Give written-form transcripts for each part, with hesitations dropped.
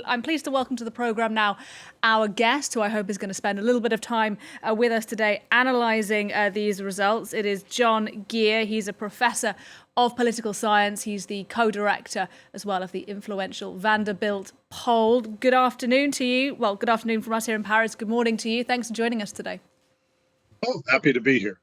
I'm pleased to welcome to the program now our guest, who I hope is going to spend a little bit of time with us today analysing these results. It is John Geer. He's a professor of political science. He's the co-director as well of the influential Vanderbilt poll. Good afternoon to you. Well, good afternoon from us here in Paris. Good morning to you. Thanks for joining us today. Oh, happy to be here.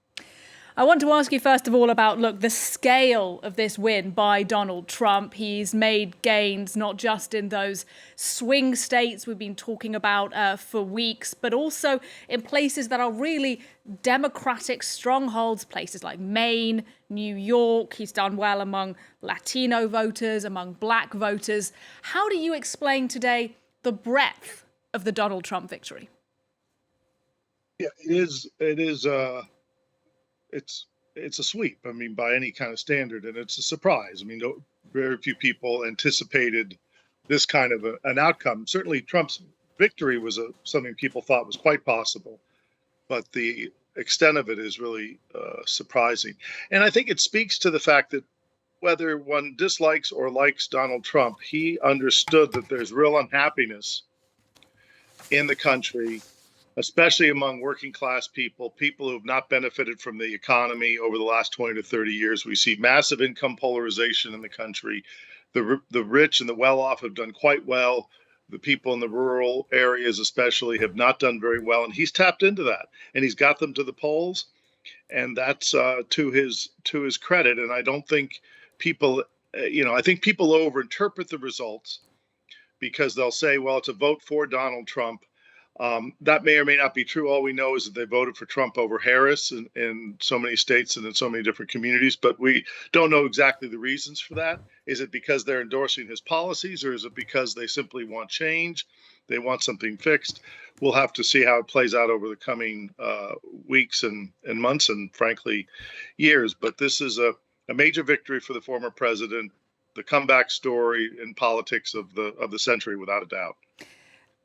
I want to ask you first of all about, the scale of this win by Donald Trump. He's made gains not just in those swing states we've been talking about for weeks, but also in places that are really Democratic strongholds, places like Maine, New York. He's done well among Latino voters, among black voters. How do you explain today the breadth of the Donald Trump victory? Yeah, it's a sweep. I mean, by any kind of standard, and it's a surprise. I mean, very few people anticipated this kind of an outcome. Certainly, Trump's victory was something people thought was quite possible, but the extent of it is really surprising. And I think it speaks to the fact that whether one dislikes or likes Donald Trump, he understood that there's real unhappiness in the country, especially among working class people, people who have not benefited from the economy over the last 20 to 30 years. We see massive income polarization in the country. The rich and the well-off have done quite well. The people in the rural areas especially have not done very well. And he's tapped into that, and he's got them to the polls. And that's to his credit. And I don't think people, I think people overinterpret the results because they'll say, well, it's a vote for Donald Trump. That may or may not be true. All we know is that they voted for Trump over Harris in so many states and in so many different communities, but we don't know exactly the reasons for that. Is it because they're endorsing his policies, or is it because they simply want change? They want something fixed. We'll have to see how it plays out over the coming weeks and months and, frankly, years. But this is a major victory for the former president, the comeback story in politics of the century, without a doubt.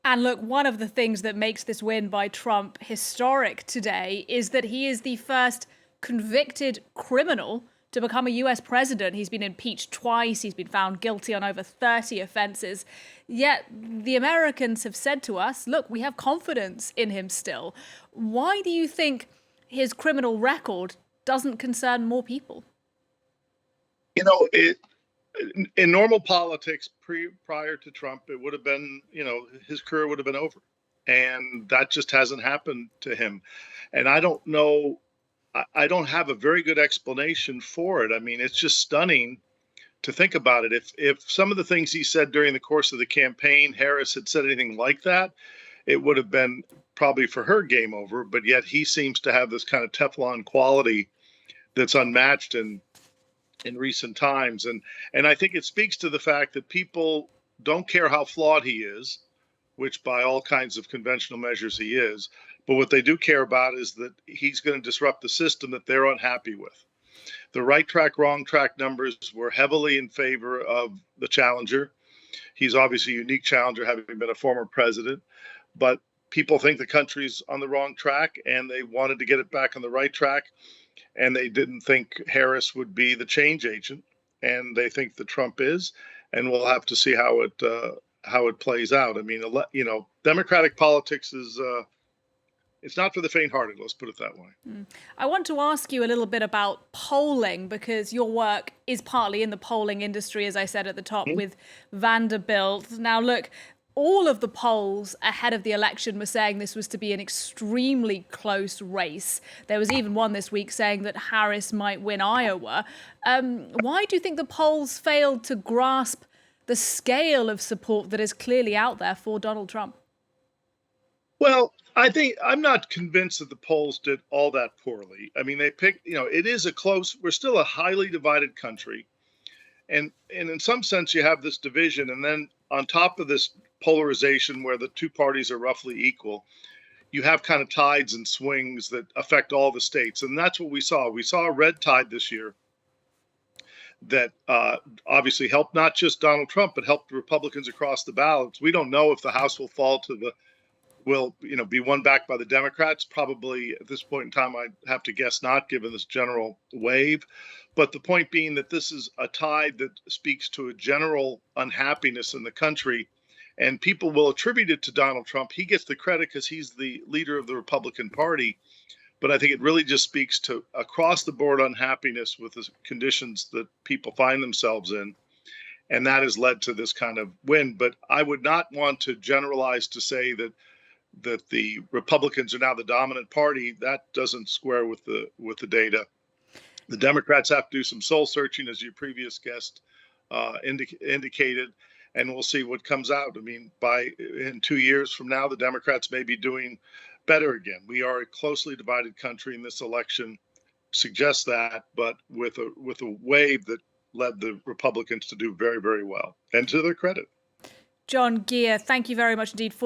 And look, one of the things that makes this win by Trump historic today is that he is the first convicted criminal to become a US president. He's been impeached twice. He's been found guilty on over 30 offenses. Yet the Americans have said to us, look, we have confidence in him still. Why do you think his criminal record doesn't concern more people? In normal politics, prior to Trump, it would have been, his career would have been over. And that just hasn't happened to him. And I don't know, I don't have a very good explanation for it. I mean, it's just stunning to think about it. If some of the things he said during the course of the campaign, Harris had said anything like that, it would have been probably for her game over. But yet he seems to have this kind of Teflon quality that's unmatched in recent times. And I think it speaks to the fact that people don't care how flawed he is, which by all kinds of conventional measures he is, but what they do care about is that he's going to disrupt the system that they're unhappy with. The right track, wrong track numbers were heavily in favor of the challenger. He's obviously a unique challenger, having been a former president, but people think the country's on the wrong track and they wanted to get it back on the right track. And they didn't think Harris would be the change agent, and they think that Trump is. And we'll have to see how it plays out. I mean, Democratic politics is it's not for the faint-hearted. Let's put it that way. I want to ask you a little bit about polling, because your work is partly in the polling industry, as I said at the top, with Vanderbilt. Now, look, all of the polls ahead of the election were saying this was to be an extremely close race. There was even one this week saying that Harris might win Iowa. Why do you think the polls failed to grasp the scale of support that is clearly out there for Donald Trump? Well, I'm not convinced that the polls did all that poorly. I mean, they picked, it is we're still a highly divided country. And in some sense, you have this division. And then on top of this polarization where the two parties are roughly equal, you have kind of tides and swings that affect all the states. And that's what we saw. We saw a red tide this year that obviously helped not just Donald Trump, but helped Republicans across the ballots. We don't know if the House will be won back by the Democrats. Probably at this point in time, I'd have to guess not, given this general wave. But the point being that this is a tide that speaks to a general unhappiness in the country. And people will attribute it to Donald Trump. He gets the credit because he's the leader of the Republican Party. But I think it really just speaks to across the board unhappiness with the conditions that people find themselves in. And that has led to this kind of win. But I would not want to generalize to say that the Republicans are now the dominant party. That doesn't square with the data. The Democrats have to do some soul searching, as your previous guest indicated, and we'll see what comes out. I mean, in 2 years from now, the Democrats may be doing better again. We are a closely divided country, and this election suggests that, but with a wave that led the Republicans to do very, very well, and to their credit. Geer, thank you very much indeed for